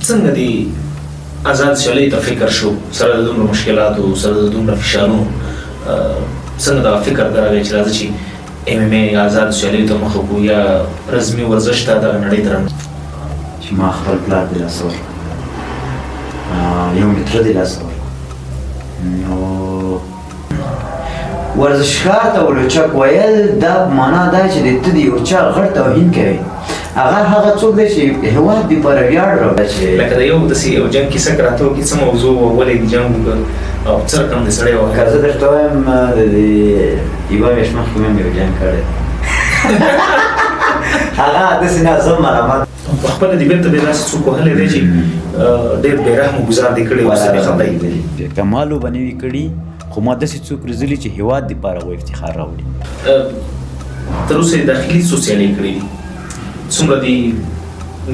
څنګه دی آزاد سیالۍ ته فکر شو سره د دومره مشکلاتو سره د دومره فشارونو څنګه دا فکر درغی چې راځي چې MMA آزاد سیالۍ ته مخه کړو یا رزمي ورزش ته دغه نړۍ ته چې ما خپل پلار د لاسه ورکړ یو مې تره د لاسه ورکړ نو ورزشکار ته ولوچک ویل دا معنا دا چې ته د یو چا غټ توهین کوي هغه څوک دی چې هېواد دې پر ویاړ راوړي لکه د یو داسې یو جنګ کیسه که راته وکړي څه موضوع وه ولې د جنګ او څه رقم د سړی وه که زه درته وایم د یوه میاشت مخکې مې یو جنګ کړی هغه داسې نه زه مرمت په خپله دې بېرته بیا داسې څوک وهلی دی چې ډېر بېرحمه ګزار دې کړی اوس دې خبرې کمالو به نه وي کړي خو ما داسې څوک روزلي چې هېواد دپاره و افتخار راوړي تر اوسه یې داخلي څو سیالۍ کړي دي څومره دي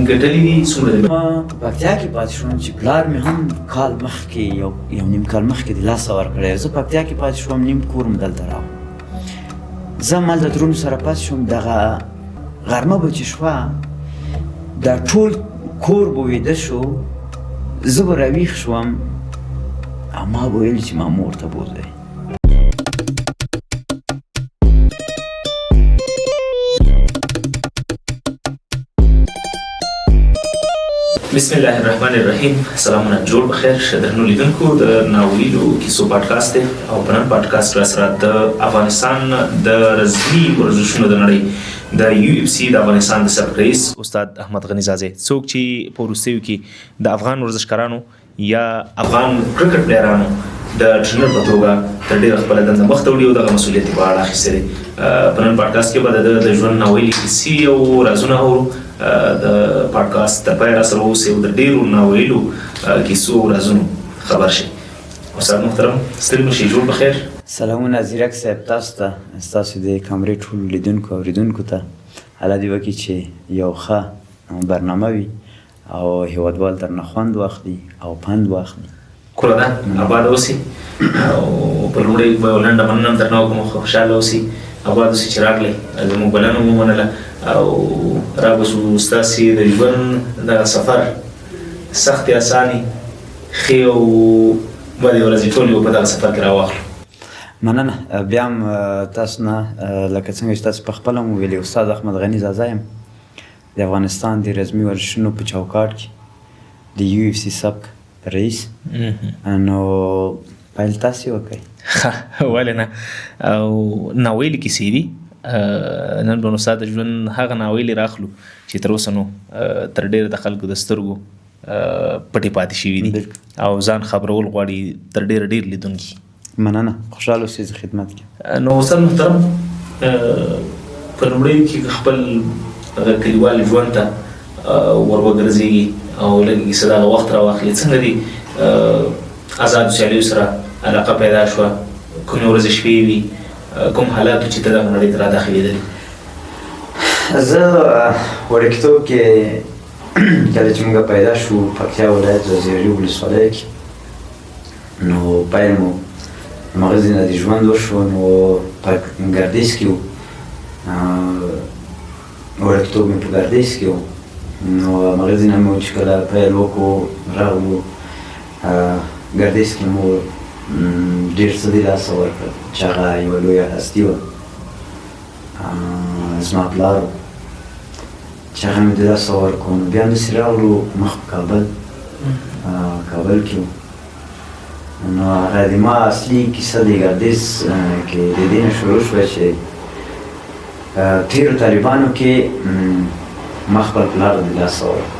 ګټلي دي څومره دي ما په پکتیا کې پاتې شوم چې پلار مې هم کال مخکې یو نیم کال مخکې د لاسه ورکړی زه پکتیا کې پاتې شوم نیم کور مې دلته راغلم زه همالته ترونو سره پاتې شوم دغه غرمه به چې شوه دا ټول کور به ویده شو زه به راویښ شوم او ما به ویل چې ما مور ته بوځئ بسم الله الرحمن الرحیم سلامونه جوړ بخیر درنو لیدونکو د ناویلو کیسو پادکاسټ دی او په نن پادکاسټ را سره د افغانستان د رزمي ورزشونو د نړۍ د UFC د افغانستان د سبق رئیس استاد احمد غنی زازی څوک چې په وروستیو کې د افغان ورزشکارانو یا افغان کرکټ پلیرانو د ټرینر په توګه تر ډېره خپله دنده مخته وړي او دغه مسؤلیت یې په غاړه اخیستی دی په نن پادکاسټ کې به د ژوند ناویلي کیسې او رازونه اورو د پادکاسټ تر پایه راسره اوسئ او د ډېرو ناویلو کیسو او رازونو خبر شئ استاد محترم ستړي مه شئ جوړ بخیر سلامونه زیرک صاحب تاسو ته ستاسو د کامرې ټولو لیدونکو او اورېدونکو ته الله دې وکړي چې یو ښه برنامه وي او هېوادوال درنه خوند واخلي او پند واخلي کورودان آباد اوسئ او په لومړۍ به یو لنډه مننه هم درنه وکړم خوشحاله اوسئ آباد اوسئ چې راغلئ زموږ بلنه مو ومنله او راغوسو ستاسې د ژوند دغه سفر سختې اسانې ښې او بدې ورځې ټولې به په دغه سفر کې راواخلو مننه بیا هم تاسو نه لکه څنګه چې تاسو په خپله مو ویلي استاد احمد غني زازی یم د افغانستان د رزمي ورزشونو په چوکاټ کې د UFC سبق رئیس نو پیل تاسې وکړئ ولې نه او ناویلې کیسې دي نن به نو ستا د ژوند هغه ناویلې راخلو چې تر اوسه نو تر ډېره د خلکو د سترګو پټې پاتې شوي دي او ځان خبرول غواړي تر ډېره ډېر لیدونکي مننه خوشحاله اوسئ زه خدمت کې نو استاد محترم په لومړیو کې خپل هغه کلیوال ژوند ته ور وګرځېږي او لږ کیسه دغه وخت راواخلي څنګه دي آزادو سیالیو سره علاقه پیدا شوه کومې ورځې شپې وي کوم حالاتو چې ته دغه نړۍ ته راداخلېدلې زه وړکتوب کې کله چې موږ پیدا شو پکتیا ولایت زرزیري ولسوالۍ کې نو پیل مو هماغه ځینې د ژوند وشو نو په ګردیز کې و وړکتوب مې په ګردیز کې و نو هماغه ځینې مو چې کله پیل وکړو راغلو ګردیز کې مو ډېر څه د لاسه ورکړل چې هغه یوه لویه هستي وه زما پلار و چې هغه مې د لاسه ورکړو نو بیا همداسې راغلو مخ په کابل کې و نو هغه د ما اصلي کیسه د ګردیز کې د دې نه شروع شوه چې تېرو طالبانو کې ما خپل پلار د لاسه ورکړو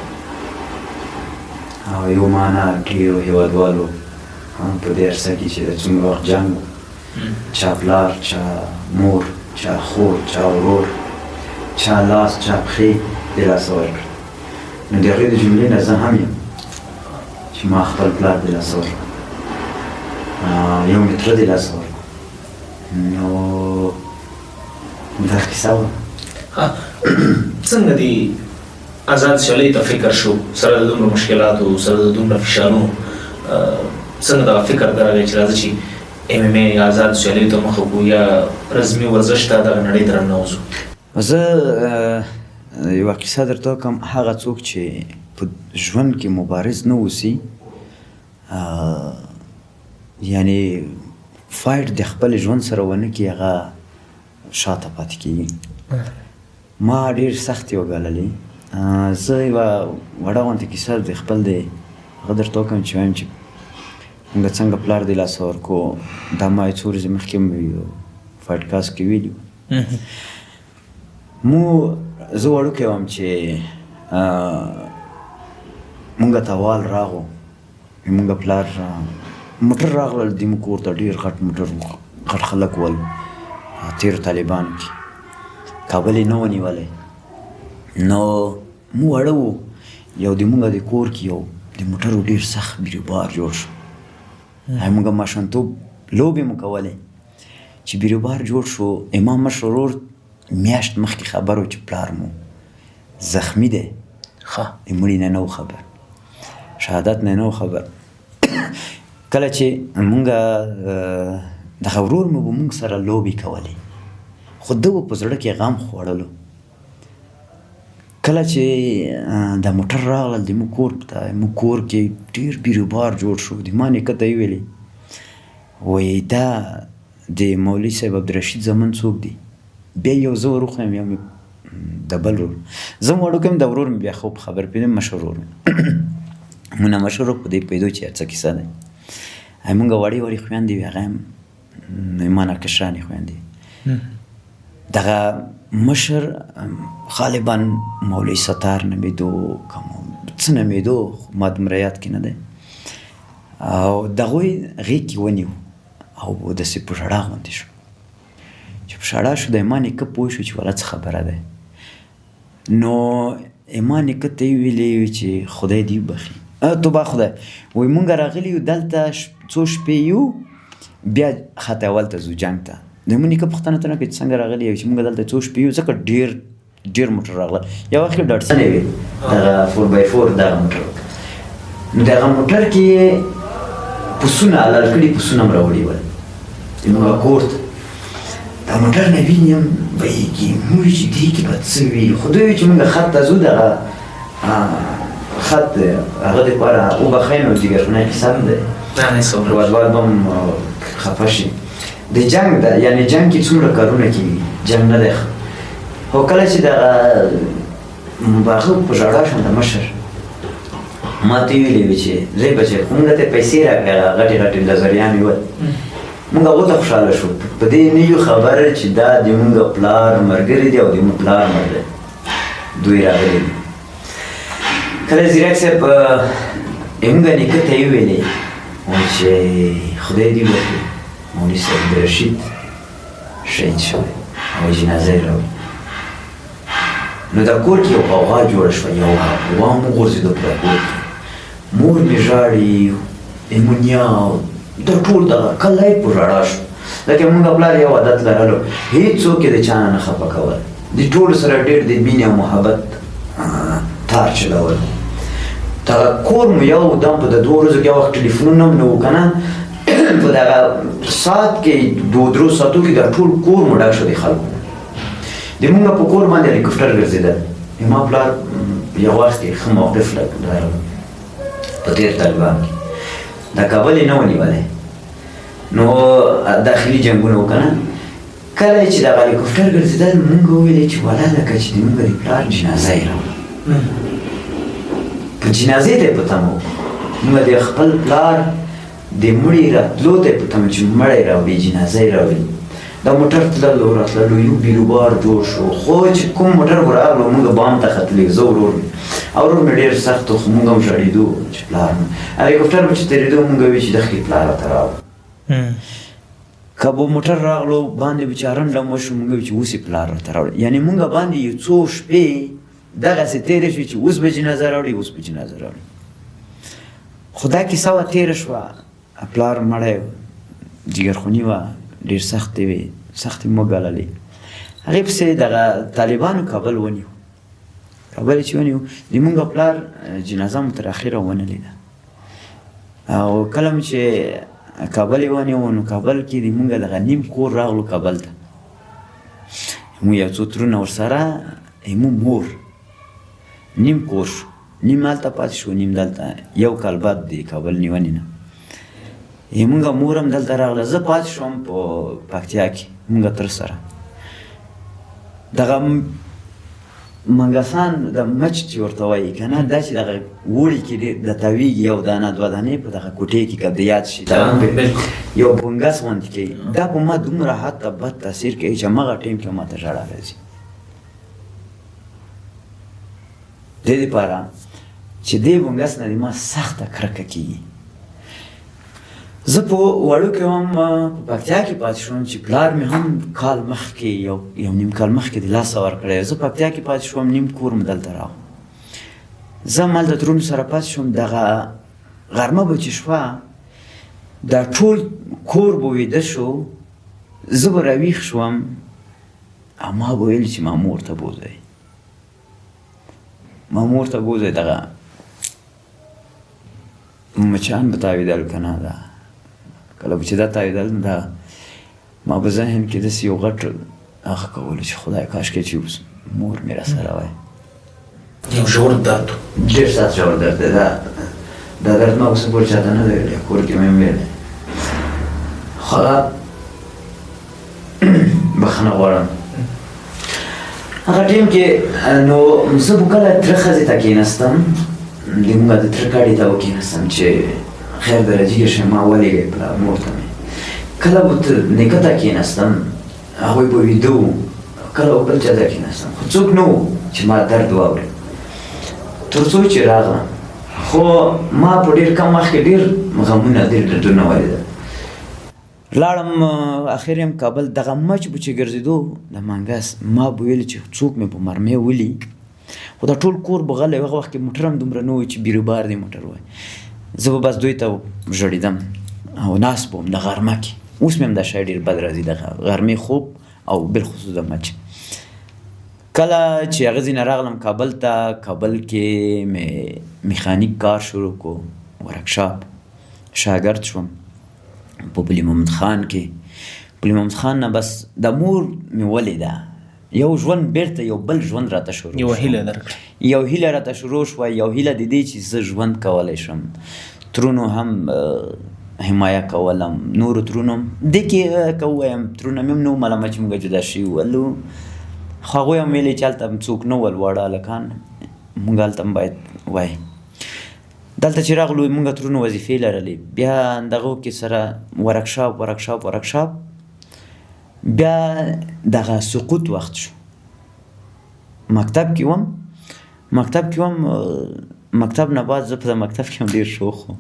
او یو معنا ډېرو هېوادوالو هم په دې عرصه کې چې د څومره وخت جنګ و چا پلار چا مور چا خور چا ورور چا لاس چا پښې د لاسه ورکړل نو د هغې د جملې نه زه هم یم چې ما خپل پلار د لاسه ورکړل یو مې تره د لاسه ورکړو نو دا کیسه وه څنګه دي آزاد سیالۍ ته فکر شو سره د دومره مشکلاتو سره د دومره فشارونو څنګه دا فکر درغی چې راځي چې MMA آزاد سیالیو ته مخه کړو یا رزمي ورزش ته دغه نړۍ ته راننوځو زه یوه قصه درته وکړم هغه څوک چې په ژوند کې مبارز نه اوسي، یعنی فایټ د خپل ژوند سره ونه کړي، هغه شاته پاتې کېږي. ما ډېر سخت یې وګاللې. زه یوه وړه غونته کیسه د خپل دی هغه درته وکړم چې وایم چې موږ څنګه پلار دی لاسه ورکړو. دا ما یې څو ورځې مخکې یو پاډکاسټ کې ویلي وو. زه وړوکی وم چې مونږ ته وال راغو، مونږ پلار موټر راغلل د موږ کور ته، ډېر غټ موټر و، غټ خلک ول تېرو طالبانو کې. کابل یې نه و نیولی. نو موږ واړه وو، یو د مونږ د کور کې یو د موټرو ډېر سخت بیروبار جوړ شو. مونږ ماشومتوب لوبې مو کولې چې بیروبار جوړ شو. امام مشر ورور میاشت مخکې خبر و چې پلار مو زخمی دی. د مړي نه نه و خبر، شهادت نه نه و خبر. کله چې مونږ دغه ورور مو به مونږ سره لوبې کولې، خو ده به په زړه کې غم خوړلو. کله چې دا موټر راغلل د موږ کور ته، موږ کور کې ډېر بیروبار جوړ شو. د ما نیکه ته یې ویلې، وایي دا د مولوي صاحب عبدالرشید زمن څوک دی؟ بیا یو زه ور وښیم، یو مې د بل ورور، زه م وړوکی یم، د ورور مې بیا خوب خبر پوهېدم، مشر ورور مې مونه مشر ورور په دې پوهېدو چې څه کیسه دی. مونږ وړې وړې خویندې وې، هغه هم ما نه کشرانې خویندې. دغه مشر غالبا مولوي ستار نومېدو، څه نومېدو، ما دومره یاد کې نه دی. او د هغوی غېږ کې ونیو او داسې په ژړا غوندې شو. چې په ژړا شو، د ما نیکه پوه شو چې والا څه خبره ده. نو ما نیکه ته یې ویلې چې خدای دې وبخي، توبه خدای، وایي مونږ راغلي یو دلته څو شپې یو، بیا خط اول ته ځو جنګ ته. د مو نیکه پوښتنه ترې وکړه چې څنګه راغلي یو، چې مونږ دلته څو شپې یو، ځکه ډېر موټر راغله. یو وخت کې ډاټسن یې وي، دغه 4x4 دغه موټر. نو دغه موټر کې پسونه حلال کړي، پسونه هم راوړي ول د مونږ کور ته. دا موټر نه وینم، وایي موږ چې دې کې به څه وي. خو دوی وایي چې مونږ خط ته ځو، دغه خط هغه دپاره وبخئ نو جګرخونی حساب دی، وادوال به هم خفه شي. د جنګ ده، یعنې جنګ کې څومره کارونه کېږي، جنګ نه دی. خو کله چې دغه هغه په ژړا شم، د مشر ما ته یې ویلې وې چې زوی بچی، خو مونږ ته پیسې راکړه، غټې غټې لزریانې ول. مونږ هغو ته خوشحاله شو، په دې نه یو خبره چې دا د مونږ پلار ملګري دي او د مونږ پلار مړ دی، دوی راغلي دي. کله زیرک صاحب مونږ نیکه ته یې ویلې چې خدای دې وکړي، مولوي صاحب عبدالرشید شهید شوی او جنازه یې راوړي. نو دا کور کې یو غوغا جوړه شوه، یو غوا هم وغورځېدو په دا کور کې. مور مې ژاړي، امونیا، دا ټول دغه کلی په ژړا شو. لکه مونږ پلار یو عادت لرلو، هېڅوک یې د چا نه خفه کول، د ټولو سره ډېر د مینې او محبت تار چلول. دغه کور مو یو دم په د 2 ورځو کې یو وخت ټلیفونونه هم نه وو که نه، په دغه ساعت کې 2-3 ساعتو کې دا ټول کور مو ډک شو د خلکو. د مونږ په کور باندې هلیکوپټر ګرځېدل. ما پلار یو وخت کې ښه موقف لرلو په تېر طالبان کې، دا کابل یې نه و نیولی. نو داخلي جنګونه و که نه، کله چې دغه هلیکوپټر ګرځېدل، مونږ وویلې چې والا لکه چې د مونږ د پلار جنازه یې راوړه. په جنازې ته یې په تمه وو، مونږ د خپل پلار د مړي راتلو ته یې په تمه چې مړی راوړي، جنازه یې راوړي. دا موټر تللو راتللو، یو بیروبار جوړ شو. خو چې کوم موټر به راغلو، مونږ بام ته ختلو، زه ورور مې او ورور مې ډېر سخت و، خو مونږ هم ژړېدو چې پلار مې. هلیکوپټر به چې تېرېدو، مونږ وایي چې دخلي پلار راته راوړه. که به موټر راغلو باندې به چې رنډه مو شو، مونږ وایي چې اوس یې پلار راته راوړه. یعنې مونږ باندې یو څو شپې دغسې تېرې شوې چې اوس به جنازه راوړي، اوس به جنازه راوړي. خو دا کیسه وه تېره شوه. پلار مړی و، جګرخوني وه، ډېر سختې وې، سختې مو ګاللې. هغې پسې دغه طالبانو کابل ونیو. کابل چې ونیو، د مونږ پلار جنازه مو تر اخره ونه لیده. او کله مو چې کابل یې ونیو، نو کابل کې د مونږ دغه نیم کور راغلو کابل ته. مو یو څو ترونه ورسره، مو مور نیم کور شو. نیم هلته پاتې شو نیم دلته. یو کال بعد د کابل نیونې نه زموږ مور هم دلته راغله. زه پاتې شوم په پکتیا کې موږ تر سره. دغه منګسان د مچ چې ورته وایي که نه، دا چې دغه اوړي کې د تاویږي یو دانه دوه دانې په دغه کوټې کې که د یاد شي یو بنګس غوندې کوي. دا په ما دومره حتی بد تاثیر کوي چې همغه ټایم کې ماته ژړا راځي. دې دپاره چې دې بنګس نه د ما سخته کرکه کېږي. زه په وړوکی وم په پکتیا کې پاتې شوم چې پلار مې هم کال مخکې یو نیم کال مخکې د لاسه ورکړی. زه پکتیا کې پاتې شوم، نیم کور مې دلته راغلم. زه همالته ترونو سره پاتې شوم. دغه غرمه به چې شوه دا ټول کور به ویده شو. زه به راویښ شوم او ما به ویل چې ما مور ته بوځئ، ما مور ته بوځئ. دغه مچان به تاویدل که نه، ده کله به چې دا تاویدل نو دا ما په ذهن کې داسې یو غټ هغه کولو چې خدای کاشکې چې اوس مور مې راسره وای. یو ژور درد، ډېر سخت ژور درد دی. دا درد ما اوس پورې چاته نه دی ویلی، کور کې مې هم ویلی. خو بخښنه غواړم. هغه ټایم کې نو زه به کله تره ښځې ته کېناستم، د مونږ د تره ګاډي ته وکېناستم چې خیر درجې شم ما ولېږئ پلار مور ته مې. کله به نیکه ته کېناستم، هغوی به ویده وو. کله به بل چا ته کېناستم، خو څوک نه وو چې ما درد واوري. تر څو چې راغلم، خو ما په ډېر کم وخت کې ډېر غمونه ډېر دردونه ولیدل. لاړم اخر یم کابل. دغه مچ به چې ګرځېدو د منګس، ما به ویل چې څوک مې په مرمۍ ولي. خو دا ټول کور به غلی. هغه وخت کې موټر هم دومره نه وی چې بیروبار دی موټر وای. زه به بس دوی ته ژړېدم او ناست به وم د غرمه کې. اوس مې هم دا شی ډېر بد راځي، د غرمې خوب او بالخصوص د مچ. کله چې هغه ځینه راغلم کابل ته، کابل کې مې میخانیک کار شروع کو، ورکشاپ شاګرد شوم په بلی محمد خان کې. بلی محمد خان نه بس د مور مې ولیده، یو ژوند بیرته یو بل ژوند راته شروع شو. یو هیله راته شروع شوه، یو هیله د دې چې زه ژوند کولی شم. ترونو هم حمایه کولم، نورو ترونو هم دې کې که ووایم ترونه مې هم نه ومنله چې موږ جدا شوي ولو. خو هغوی هم ویلې چې هلته څوک نه ول واړه هلکان، موږ هلته هم باید وایي. دلته چې راغلو موږ ترونو وظیفې لرلې. بیا دغو کې سره ورکشاپ بیا دغه سقوط وخت شو. مکتب کې وم مکتب نه بعد زه په مکتب کې هم ډېر شوق وم.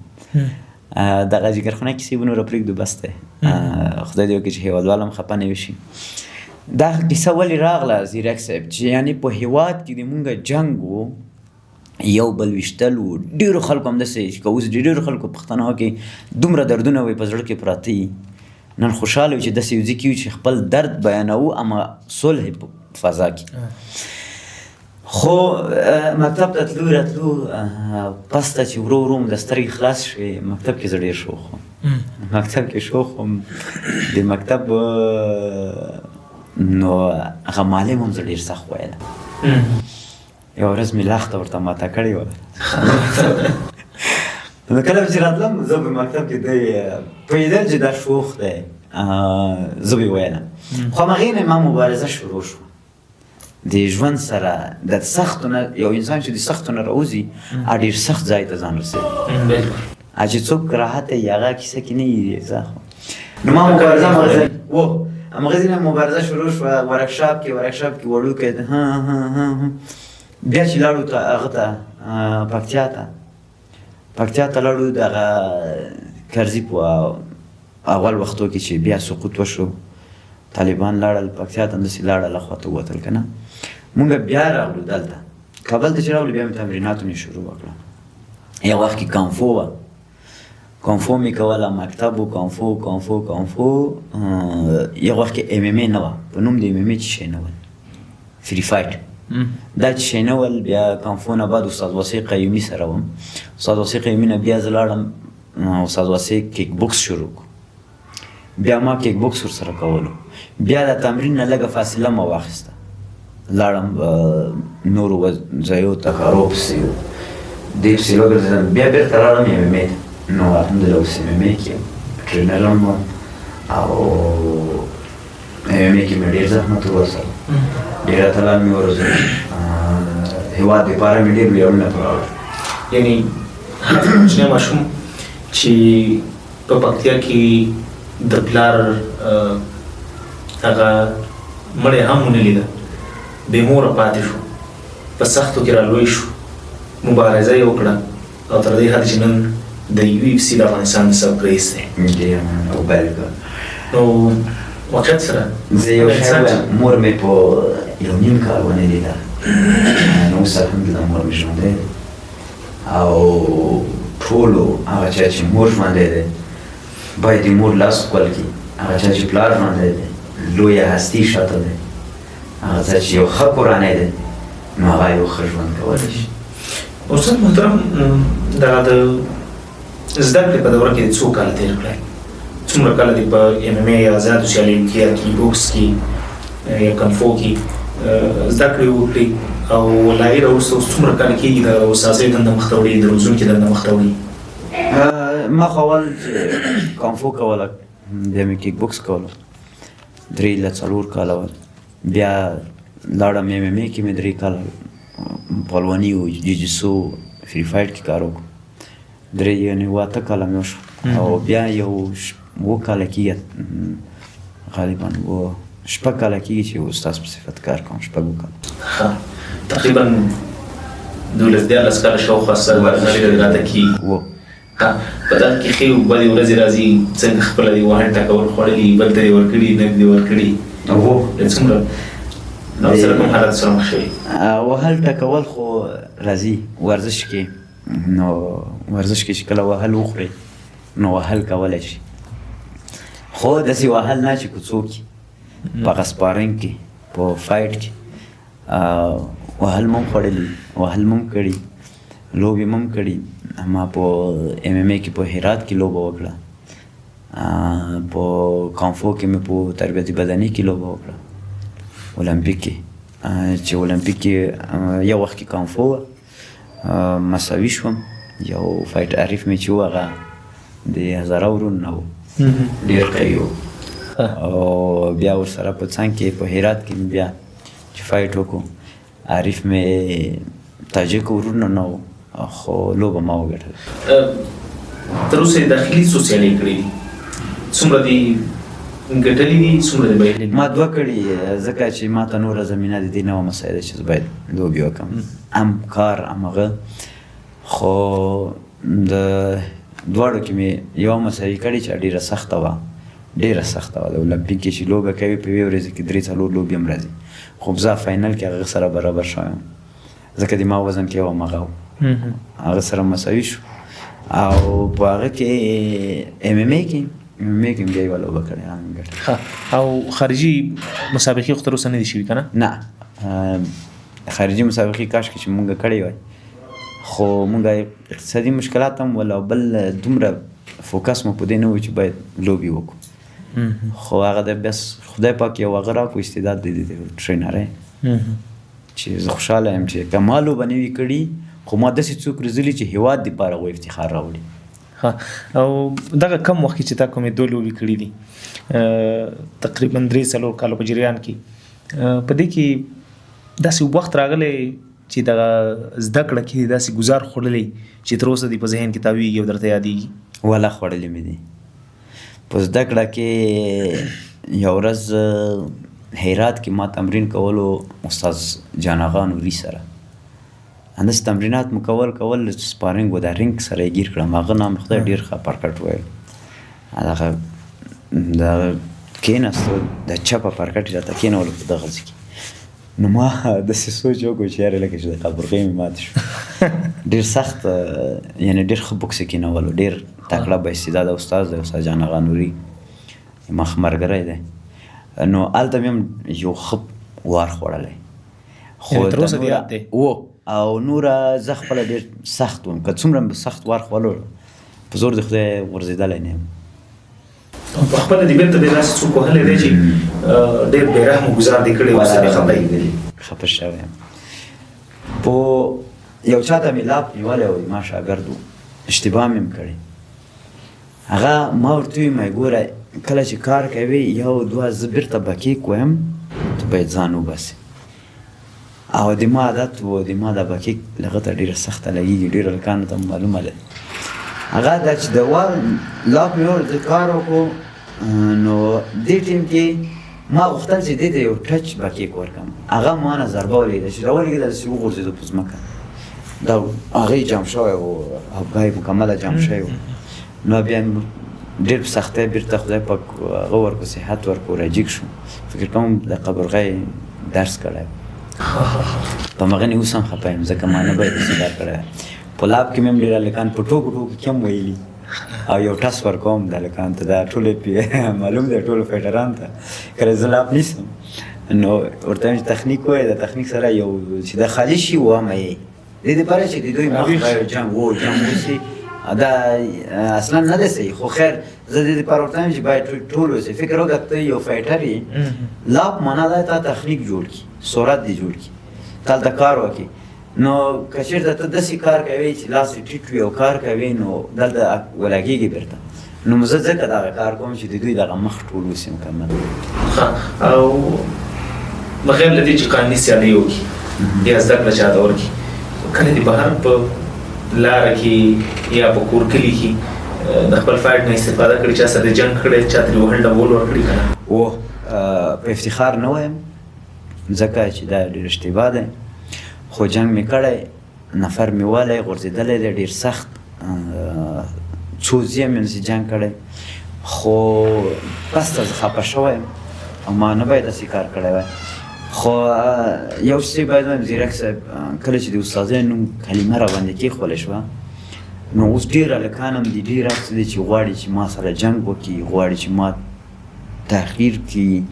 دغه جګرخونه کیسې به نوره پرېږدو بس دی. خدای دې وکړي چې هېوادوال هم خفه نه وشي. دا کیسه ولې راغله زیرک صاحب چې یعنې په هېواد کې د مونږ جنګ و، یو بل ویشتل و. ډېرو خلکو همداسې چې که اوس ډېرو خلکو پښتنو کې دومره دردونه وي په زړه کې پراته وي. نن خوشحاله وي چې داسې یو ځای کې وي چې خپل درد بیانوو اما صلح فضا کې. خو مکتب ته تلو راتلو پس ته چې ورو ورو د سترګې خلاص شوې مکتب کې زه ډېر شوق وم. مکتب کې شوق وم د مکتب نو هغه معلم هم زه ډېر سخت ویله. یو ورځ مې لخته ورته ماته کړې وه. نو کله چې راتلم زه په مکتب کې دی پوهېدل چې دا شوق دی، زه به یې ویلم. خو همهغې نه ما مبارزه شروع شوه د ژوند سره. د سختو نه یو انسان چې د سختو نه راوځي ډېر سخت ځای ته ځان رسوي. چې څوک راحت یې هغه کیسه کې نه یېږي. نو ما مبارزه همغه ځینې مبارزه شروع شوه. ورکشاپ کې وړوکی بیا چې لاړو هغه ته پکتیا ته لاړو. دغه کرزي په اول وختو کې چې بیا سقوط وشو، طالبان لاړل پکتیا ته، همداسې لاړل اخواته ووتل که نه. مونږ بیا راغلو دلته کابل ته چې راغلو بیا مې تمریناتو مې شروع وکړه. یو وخت کې کانفو وه، کانفو مې کوله، مکتب و کانفو. یو وخت کې ام ام ای نه وه، په نوم د ام ام ای چې شی نه ول، فری فایټ دا چې شی نه ول. بیا کانفو نه بعد استاد واسع قیومي سره وم. استاد واسع قیومي نه بیا زه لاړم استاد واسع کیک بوکس شروع کړو. بیا ما کیک بوکس ورسره کولو. بیا د تمرین نه لږه فاصله ما واخیسته، لاړم نورو ځایو ته کارو پسې دې پسې وګرځېدم بیا بېرته راغلم MMA ته نو الحمدلله اوس MMA کې ټرېنر هم وم او MMA کې مې ډېر زحمت وباسلو ډېر اتلان مې وروزل هېواد دپاره مې ډېر ویاړونه راوړل یعنې هغه کوچنی ماشوم چې په پکتیا کې د پلار هغه مړی هم ونه لیده بې موره پاتې شو په سختو کې رالوی شو مبارزه یې وکړه او تر دې حده چې نن د UFC د افغانستان د سرپرایز دی ډېر او بلګه نو واقعیت سره زه یو شی وایم مور مې په یو نیم کال ونه لیده نو اوس الحمدلله مور مې ژوندی دی او ټولو هغه چا چې مور ژوندی دی باید د مور لاس ښکل کړي هغه چا چې پلار ژوندی دی لویه هستي شاته دی هغه څه چې یو ښه کورنۍ دی نو هغه یو ښه ژوند کولی شي استاد محترم دغه د زده کړې په دوره کې څو کاله تېر کړئ څومره کاله دې په MMA یا آزادو سیالیو کې یا کی بوکس کې یا کنفو کې زده کړې وکړې او له هغې راوروسته اوس څومره کاله کېږي د استازۍ دنده مخته وړي د روزونکي دنده مخته وړي ما خو اول چې کانفو کوله بیا مې کیک بوکس کوله 3 له 4 کاله بیا لاړم MMA کې مې 3 کاله پهلواني او جوجیتسو فری فایټ کې کار وکړو 3 یعنې 8 کاله مې وشو او بیا یو 7 کاله کېږي غالبا 6 کاله کېږي چې استاد په صفت کار کوم 6 کاله تقریبا 12 کاله شاوخوا سره ورغلې راته کېږي په دغه کې ښې او بدې ورځې راځي څنګه خپله دې وهل ټکول خوړلي بل ته دې ورکړي نه دې ورکړي څومره او سره کوم حالت سره مخ شوي وهل ټکول خو راځي ورزش کې نو ورزش کې چې کله وهل وخوري نو وهل کولی شي خو داسې وهل نه چې که څوک په هغه سپارینګ کې په فایټ کې وهل مو خوړلي وهل مو کړي لوبې مو کړي ما په MMA کې په هرات کې لوبه وکړه په کانفو کې مې په تربیتي بدني کې لوبه وکړه اولمپیک کې چې اولمپیک کې یو وخت کې کانفو مساوي شوم یو فایټ عارف مې چې و هغه د هزاره ورونه نه و ډېر قوي و او بیا ورسره په څنګ کې په هرات کې مې بیا چې فایټ وکړو عارف مې تاجک ورونه نه و خو لوبه ما وګټله تر اوسه یې داخلي څو سیالۍ کړې دي څومره دي ګټلې دي څومره دي بایللې ما 2 کړي ځکه چې ما ته نوره زمینه د دې نه وه مساعده چې زه باید لوبې وکړم هم کار هم هغه خو د دواړو کې مې یوه مساوي کړې چې ډېره سخته وه ډېره سخته وه د اولمپیک کې چې لوبه کوي په یوې ورځې کې 3-4 لوبې هم راځي خو زه فاینل کې هغه سره برابر شوی یم ځکه د ما وزن کې یو همغه و هغه سره مساوي شو او په هغه کې MMA کې مې بیا یوه لوبه کړې هغه مې ګټله او خارجي مسابقې خو تر اوسه نه دي شوي که نه نه خارجي مسابقې کاشکې چې مونږ کړې وای خو مونږ اقتصادي مشکلات هم ول او بل دومره فوکس مو په دې نه و چې باید لوبې وکړو خو هغه د بس خدای پاک یو هغه راکړو استعداد دی د ټرینر چې زه خوشحاله یم چې که ما لوبه نه وي کړي خو ما داسې څوک روزلي چې هېواد دپاره و افتخار راوړي او دغه کم وخت کې چې تا کومې 2 لوبې کړي دي تقریبا 3-4 کالو په جریان کې په دې کې داسې وخت راغلی چې دغه زده کړه کې داسې ګزار خوړلی چې تر اوسه دې په ذهن کې تاویږي او درته یادېږي ولا خوړلې مې دي په زده کړه کې یو ورځ هرات کې ما تمرین کولو استاد جان آغا نوري سره همداسې تمرینات مو کول سپارینګ و د رینګ سره یې ګیر کړم هغه نام خدای ډېر ښه پرکټ ویل هغه د کېناستو د چپه پرکټ یې راته کېنولو په دغه ځای کې نو ما داسې سوچ وکړو چې یاره لکه چې د قبرغې مې ماتې شو ډېر سخت یعنې ډېر ښه بوکس یې کېنولو ډېر تکړه با استعداده استاد دی استاد جان آغا نوري ما ښه ملګری دی نو هلته مې هم یو ښه وار خوړلی خو تر اوسه دې یاد دی او نوره زه خپله ډېر سخت وم که څومره مې سخت وار خوړلو په زور د خدای غورځېدلی نه یم په خپله دې بېرته دې داسې څوک وهلی دی چې ډېر بېرحمه ګزار دې کړی اوس دې خفه خفه شوی یم په یو چاته مې لاپ نیولی و ما شاګرد و اشتباه مې هم کړی هغه ما ورته ویم ګوره کله چې کار کوي یو دوه زه بیرته بکیک وایم ته باید ځان وباسې او د ما عادت و د ما د بکیک هغه ته ډېره سخته لګېږي ډېرو هلکانو ته معلومه ده هغه دا چې د وال لاپ مې ورته کار وکړو نو دې ټیم کې ما غوښتل چې دې ته یو ټچ بکیک ورکړم هغه ما نه ضربه ولګېده چې راولګېده داسې وغورځېدو په ځمکه دا هغه جام شوی و افغای مکمله جام شوی و نو بیا ډېر په سختۍ بیرته خدای پاک هغه ورکړو صحت ورکړو راجیګ شو فکر کوم د قبرغۍ درس کړی په مغني اوس هم خفه یم ځکه ما نه باید داسې کار کړی په لاب کې مې هم ډېر هلکان په ټوکو ټوکو کې هم ویلي او یو ټس ورکوم د هلکانو ته دا ټولې معلوم دی ټولو فایټرانو ته کله زه لاب نیسم نو ورته وایم چې تخنیک وایي د تخنیک سره یو چې د خالي شي وامه یې دې دپاره چې د دوی مخ به یو جنګ وشي دا اصلا نه دی صحیح خو خیر زه دې دپاره ورته وایم چې باید ټول اوسئ فکر وکړه ته یو فایټر یې لاب معنا دا تا تخنیک جوړ کړي سرعت دې جوړ کړي تا هلته کار وکړي نو که چېرته ته داسې کار کوې چې لاس یې ټیټ وي او کار کوې نو دلته ولګېږي بېرته نو زه ځکه دغه کار کوم چې د دوی دغه مخ ټول اوسي مکمل او بغیر له دې چې قانوني سیالۍ وکړي یا زده کړه چاته ورکړي کله دې بهر په لاره کې یا په کور کلي کې د خپل فایټ نه استفاده کړې چا سره د جنګ کړی چا ترې وهل ډبول ورکړي که نه اوه په افتخار نه وایم ځکه چې دا ډېر اشتباه دی خو جنګ مې کړی نفر مې والی غورځېدلی دی ډېر سخت څو ځایه مې نسي جنګ کړی خو بس ته زه خفه شوی یم او ما نه باید داسې کار کړی وای خو یو شی باید وایم زیرک صاحب کله چې د استادۍ نوم کلمه راباندې کېښولی شوه نو اوس ډېر هلکان هم دي ډېر هر څه دي چې غواړي چې ما سره جنګ وکړي غواړي چې ما تحقیر کړي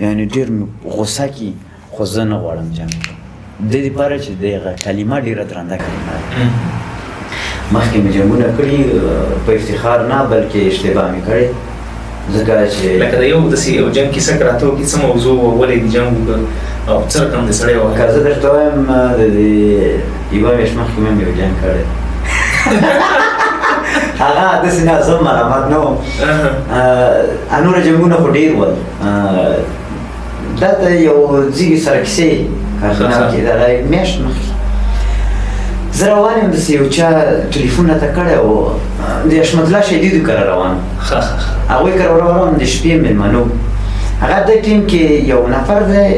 یعنې ډېر غوسه کړي خو زه نه غواړم جنګ وکړم د دې لپاره چې دغه کلمه ډېره درنده کلمه ده مخکې مې جنګونه کړي په افتخار نه بلکې اشتباه مې کړی ځکه چې لکه د یو داسې یو جنګ کیسه که راته وکړي څه موضوع وه ولې دې جنګ وکړ او څه رقم د سړی وه که زه درته وایم د دې یوه میاشت مخکې مې هم یو جنګ کړی هغه داسې نه زه ملامت نه وم نوره جنګونه خو ډېر ول دلته یو ځیږې سره کیسې کارخانه کې دغه میاشت مخکې زه روان یم داسې یو چا ټلیفون راته کړی و د حشمت الله شهیدیدو کره روان هغوی کره روان د شپې مېلمنو هغه دې ټیم کې یو نفر دی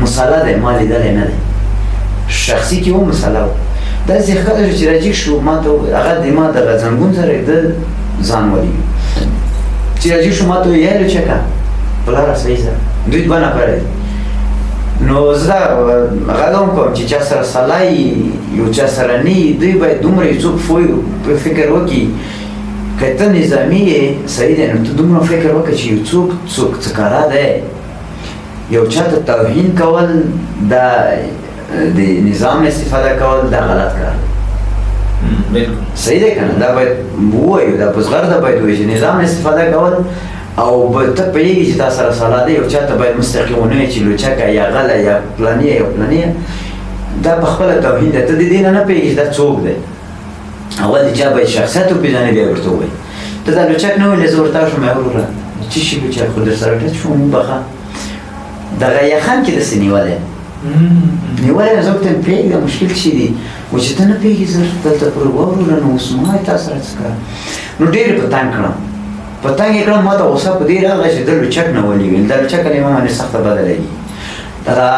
مسله دی ما لیدلی نه دی شخصي کې و مسله و داسې ښکاره شو چې راجیګ شو ما ته هغه د ما دغه زنګون سره د ځان ولي چې راجیګ شو ما ته ویې یالو چکه پلاره صحیح سره دوی دوه نفره دي نو زه هغه دا هم کوم چې چا سره سلای یو چا سره نه دوی باید دومره یو څوک فکر وکړي که ته نظامي یې صحیح دی نو ته دومره فکر وکړه چې یو څوک څه کاره دی یو چا ته توهین کول دا د نظام استفاده کول دا غلط کار دی صحیح دی که نه دا باید ووایو دا په زغرده باید ووایي چې نظام استفاده کول او ته پوهېږي چې تا سره سلا دی یو چا ته باید مستقیم ونه وایي چې لوچکه یا غله یا پلانیه یا پلانیه دا په خپله توهین دی ته د دې نه نه پوهېږي چې دا څوک دی اول د چا باید شخصیت وپېژنې بیا ورته ووایي ته دا لوچک نه ویلې زه ورته شوم وروره څه شي لوچک خو در سره ټچ شوم وبخه دغه یخن کې داسې نیولی نیولی یم زه ورته یم پرېږده مشکل څه دی و چې ته نه پوهېږي زه دلته پورې وروره نو اوس ما تا سره څه کار نو ډېر په تنګ کړم په تنګ یې کړم ما ته غوسه په دې راغله چې ده لوچک نه ولېږل دا لوچک کلمه باندې سخته بده لګي دغه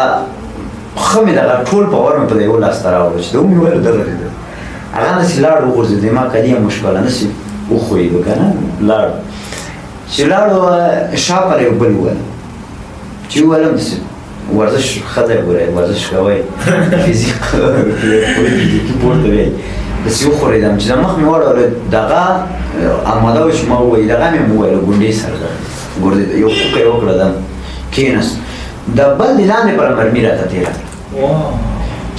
ښه مې دغه ټول پاور مې په د یو لاس ته راوړه چې ده ومې ویل دغه دی هغه داسې لاړ وغورځېد ما کلي یم مشکله داسې وښویېدو که نه لاړ چې لاړو شا پر یو بل وویل چې وویلم داسې ورزش ښه دی ګورئ ورزش کوئ فزیکي پورته ویئ داسې وښورېدم چې د مخ مې واړوله دغه آماده و چې ما ووایي دغه مې وویله ګونډې سره ګورځېد یو خوکه یې وکړه دم کېناست د بل د لاندې پره مرمي راته تېره کړه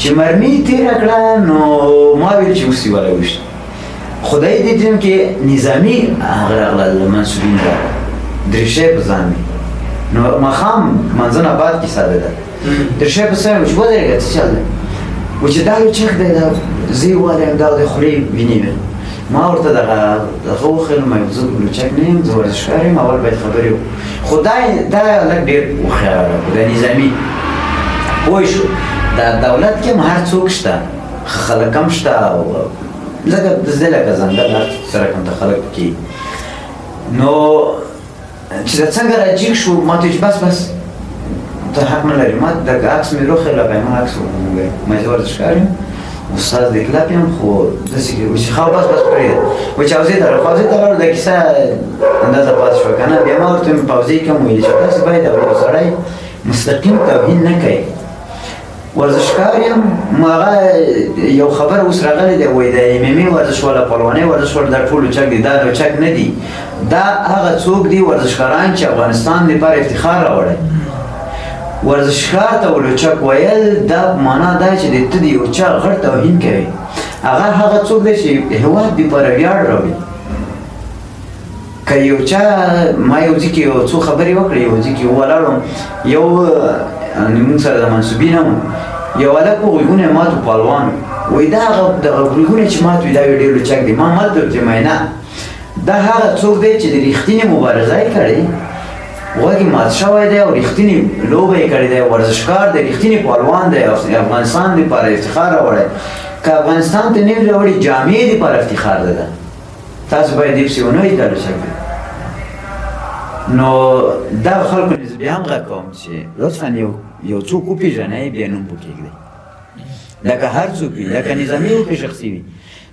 چې مرمي تېره کړه نو ما ویل چې اوس یې ورویشت خدای دې ټیم کې نظامي هغه راغلل منصورین راغله دریشۍ په ځان مې نو ماښام منځنه باد کیسه ده دریشۍ په سر مې چې ودرېږه څه چل دی و چې دا لوچک دی دا زه یې وایم دا د خولې وینې وي ما ورته دغه وښیم ما زه لوچک نه یم زه ورزشکار یم اول باید خبرې خو دا هلک ډېر هوښیار د نظامي پوه شو د دولت کې هم هر څوک شته ښه خلک هم شته زه لکه ځنګل هر سره کوم ته خلک کې نو چې دا څنګه راجیګ شو ما ته چې بس ته حق نه لري ما د عکس مې روښی لکه ما عکس وموږی ما زه ورزشکار یم استاد د کلب یم خو داسې کې چې خو بس پرېږده و چې حوزې ته لاړو د کیسه اندازه پاتې شوه که نه بیا ما ورته مې په حوزې کې هم ویلي چې تاسې باید یو سړی مستقیم توهین نه کوي ورزشکار یم هغه یو خبر اوس راغلی دی وایي د MMA ورزش والا پهلوانۍ ورزش والا دا ټول لوچک دي دا لوچک نه دي دا هغه څوک دي ورزشکاران چې افغانستان لپاره افتخار راوړی ورزشکار ته لوچک ویل دا معنا دا چې د ته د یو چا غټ توهین کوي هغه څوک دی چې هېواد دپاره ویاړ راوړي که یو چا ما یو ځای کې یو څو خبرې وکړې یو ځای کې ولاړم یو موږ سره د منصوبین هم یو هلک په غوږونه یې مات و پهلوان وایي دا هغه غوږونه چې مات وي دا یو ډېر لوچک دی ما مات ورته وایم نه دا هغه څوک دی چې د رښتینې مبارزه یې کړې غوږ یې مات شوی دی او رښتینې لوبه یې کړې دی ورزشکار دی رښتینې پهلوان دی افغانستان لپاره افتخار راوړی که افغانستان ته نه وي راوړي جامې دپاره افتخار ده تاسو باید دې پسې ونه وایي دا لوچک دی نو دا خلکو نه زه بیا هم غږ کوم چې لطفا یو څوک وپېژنئ بیا نوم پکې ږدئ لکه هر څوک وي لکه نظامي وي که شخصي وي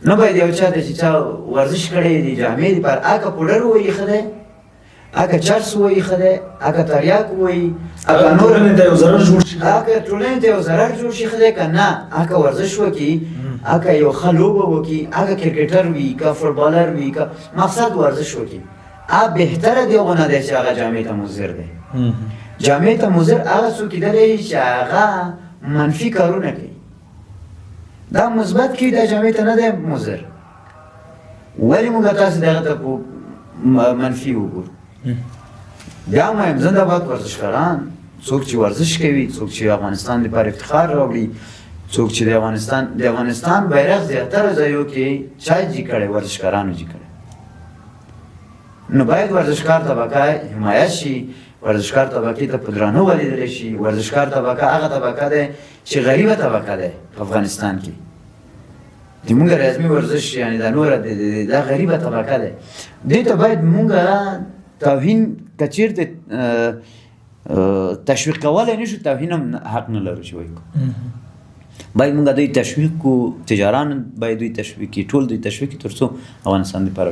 نه باید یو چا ته چې چا ورزش کړی دی جامې دپاره اکه پوډر ووایي ښه دی اکه چرس ووایي ښه دی اکه تریاک ووایي اکه نور ټولنې ته یو ضرر جوړ شي ښه دی که نه اکه ورزش وکړي اکه یو ښه لوبه وکړي اکه کرکټر وي که فوټبالر وي که مقصد ورزش وکړي بهتره دی هغه نه دی چې هغه جامې ته مضر دی جامې ته مضر هغه څوک کیدلی چې هغه منفي کارونه کوي دا مثبت کوي دا جامې ته نه دی مضر ولې موږ تاسې دغه ته په منفي وګورو بیا هم وایم زنده باد ورزشکاران څوک چې ورزش کوي څوک چې افغانستان لپاره افتخار راوړي څوک چې د افغانستان بیرغ زیاتره ځایو کې چا جي کړی ورزشکارانو جي کړی نو باید ورزشکار طبقه حمایت شي ورزشکار طبقې ته په درانه ولیدلی شي ورزشکار طبقه هغه طبقه دی چې غریبه طبقه دی په افغانستان کې د مونږ رزمي ورزش یعنې دا نوره دا غریبه طبقه دی دې ته باید مونږ توهین که چېرته تشویق کولی نه شو توهین هم حق نه لرو چې وایي باید مونږ دوی تشویق کړو تجاران باید دوی تشویق کړي ټول دوی تشویق کړي تر څو افغانستان دپاره